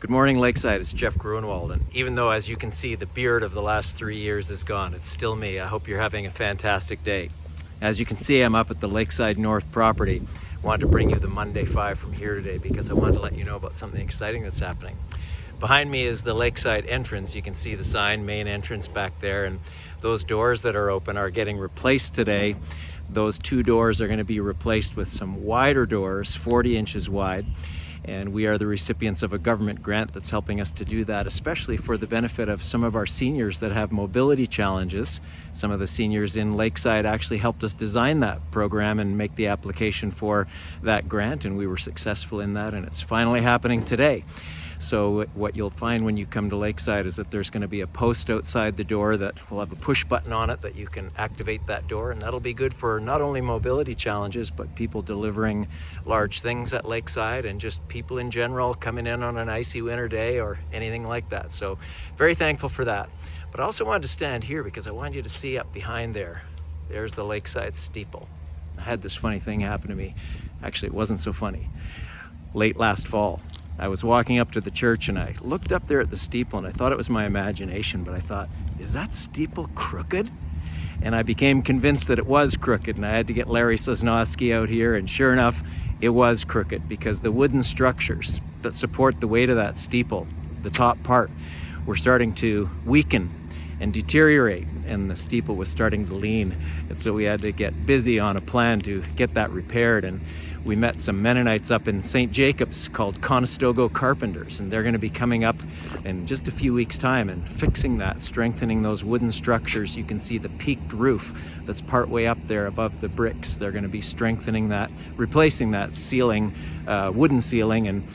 Good morning, Lakeside. It's Jeff Grunwald, and even though, as you can see, the beard of the last 3 years is gone, it's still me. I hope you're having a fantastic day. As you can see, I'm up at the Lakeside North property. I wanted to bring you the Monday 5 from here today because I wanted to let you know about something exciting that's happening. Behind me is the Lakeside entrance. You can see the sign, main entrance back there, and those doors that are open are getting replaced today. Those two doors are going to be replaced with some wider doors, 40 inches wide. And we are the recipients of a government grant that's helping us to do that, especially for the benefit of some of our seniors that have mobility challenges. Some of the seniors in Lakeside actually helped us design that program and make the application for that grant, and we were successful in that, and it's finally happening today. So what you'll find when you come to Lakeside is that there's going to be a post outside the door that will have a push button on it that you can activate that door, and that'll be good for not only mobility challenges but people delivering large things at Lakeside and just people in general coming in on an icy winter day or anything like that. So very thankful for that. But I also wanted to stand here because I wanted you to see up behind there. There's the Lakeside steeple. I had this funny thing happen to me. Actually, it wasn't so funny. Late last fall, I was walking up to the church and I looked up there at the steeple and I thought it was my imagination, but I thought, is that steeple crooked? And I became convinced that it was crooked, and I had to get Larry Sosnowski out here, and sure enough, it was crooked because the wooden structures that support the weight of that steeple, the top part, were starting to weaken and deteriorate, and the steeple was starting to lean. And so we had to get busy on a plan to get that repaired, and we met some Mennonites up in St. Jacobs called Conestoga Carpenters, and they're going to be coming up in just a few weeks' time and fixing that, strengthening those wooden structures. You can see the peaked roof that's partway up there above the bricks. They're going to be strengthening that, replacing that ceiling, wooden ceiling, and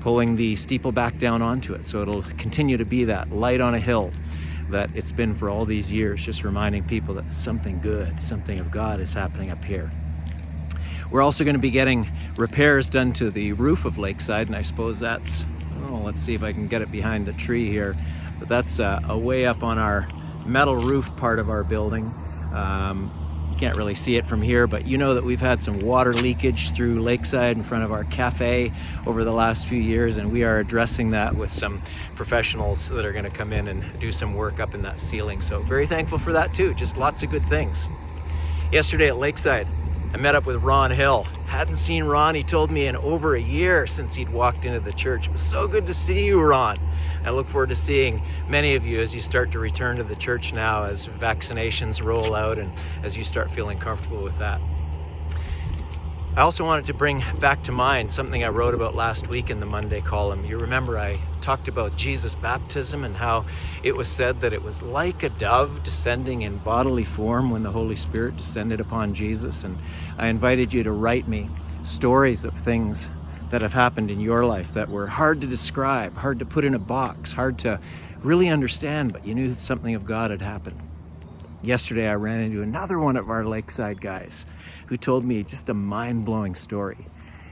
pulling the steeple back down onto it, so it'll continue to be that light on a hill that it's been for all these years, just reminding people that something good, something of God is happening up here. We're also going to be getting repairs done to the roof of Lakeside, and I suppose that's, let's see if I can get it behind the tree here, but that's a way up on our metal roof part of our building. You can't really see it from here, but you know that we've had some water leakage through Lakeside in front of our cafe over the last few years, and we are addressing that with some professionals that are going to come in and do some work up in that ceiling. So very thankful for that too, just lots of good things. Yesterday at Lakeside, I met up with Ron Hill. Hadn't seen Ron, he told me, in over a year since he'd walked into the church. It was so good to see you, Ron. I look forward to seeing many of you as you start to return to the church now, as vaccinations roll out and as you start feeling comfortable with that. I also wanted to bring back to mind something I wrote about last week in the Monday column. You remember I talked about Jesus' baptism and how it was said that it was like a dove descending in bodily form when the Holy Spirit descended upon Jesus. And I invited you to write me stories of things that have happened in your life that were hard to describe, hard to put in a box, hard to really understand, but you knew something of God had happened. Yesterday I ran into another one of our Lakeside guys who told me just a mind-blowing story.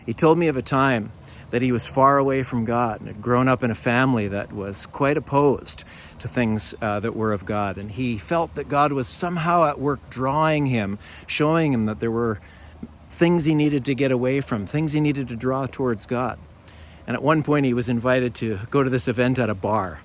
He told me of a time that he was far away from God and had grown up in a family that was quite opposed to things that were of God. And he felt that God was somehow at work drawing him, showing him that there were things he needed to get away from, things he needed to draw towards God. And at one point he was invited to go to this event at a bar.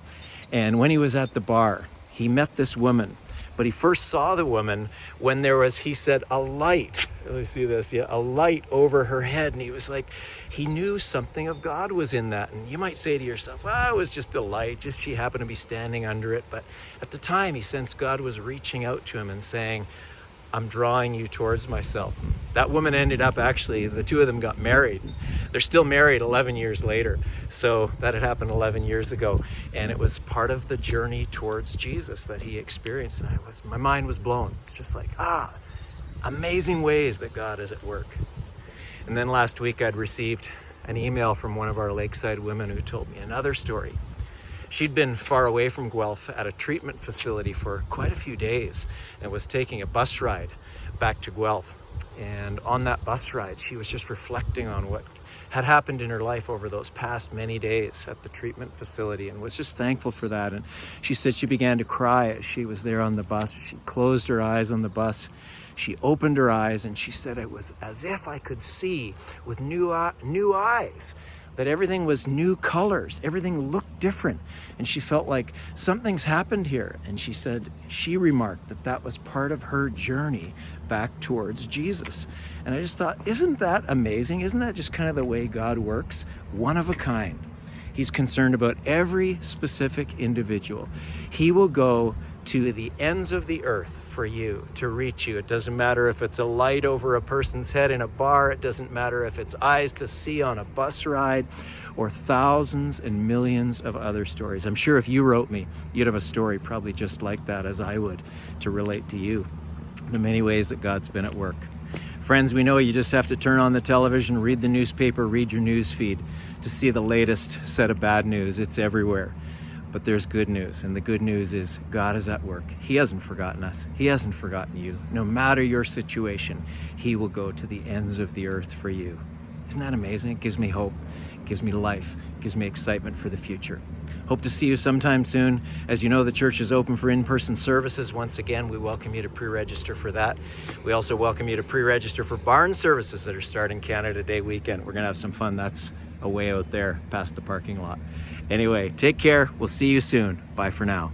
And when he was at the bar, he met this woman. But he first saw the woman when there was, he said, a light. Let me see this. Yeah, a light over her head. And he was like, he knew something of God was in that. And you might say to yourself, well, it was just a light. Just she happened to be standing under it. But at the time, he sensed God was reaching out to him and saying, I'm drawing you towards myself. That woman ended up, actually, the two of them got married. They're still married 11 years later. So that had happened 11 years ago. And it was part of the journey towards Jesus that he experienced. And my mind was blown. It's just like, amazing ways that God is at work. And then last week I'd received an email from one of our Lakeside women who told me another story. She'd been far away from Guelph at a treatment facility for quite a few days and was taking a bus ride back to Guelph. And on that bus ride, she was just reflecting on what had happened in her life over those past many days at the treatment facility and was just thankful for that. And she said she began to cry as she was there on the bus. She closed her eyes on the bus. She opened her eyes and she said it was as if I could see with new eyes that everything was new colors, everything looked different. And she felt like something's happened here. And she remarked that that was part of her journey back towards Jesus. And I just thought, isn't that amazing? Isn't that just kind of the way God works? One of a kind. He's concerned about every specific individual. He will go to the ends of the earth for you, to reach you. It doesn't matter if it's a light over a person's head in a bar. It doesn't matter if it's eyes to see on a bus ride, or thousands and millions of other stories. I'm sure if you wrote me, you'd have a story probably just like that, as I would, to relate to you, the many ways that God's been at work. Friends, we know you just have to turn on the television, read the newspaper, read your news feed to see the latest set of bad news. It's everywhere. But there's good news, and the good news is God is at work. He hasn't forgotten us. He hasn't forgotten you. No matter your situation, He will go to the ends of the earth for you. Isn't that amazing? It gives me hope, it gives me life, it gives me excitement for the future. Hope to see you sometime soon. As you know, the church is open for in-person services. Once again, we welcome you to pre-register for that. We also welcome you to pre-register for barn services that are starting Canada Day weekend. We're gonna have some fun. That's away out there past the parking lot. Anyway, take care. We'll see you soon. Bye for now.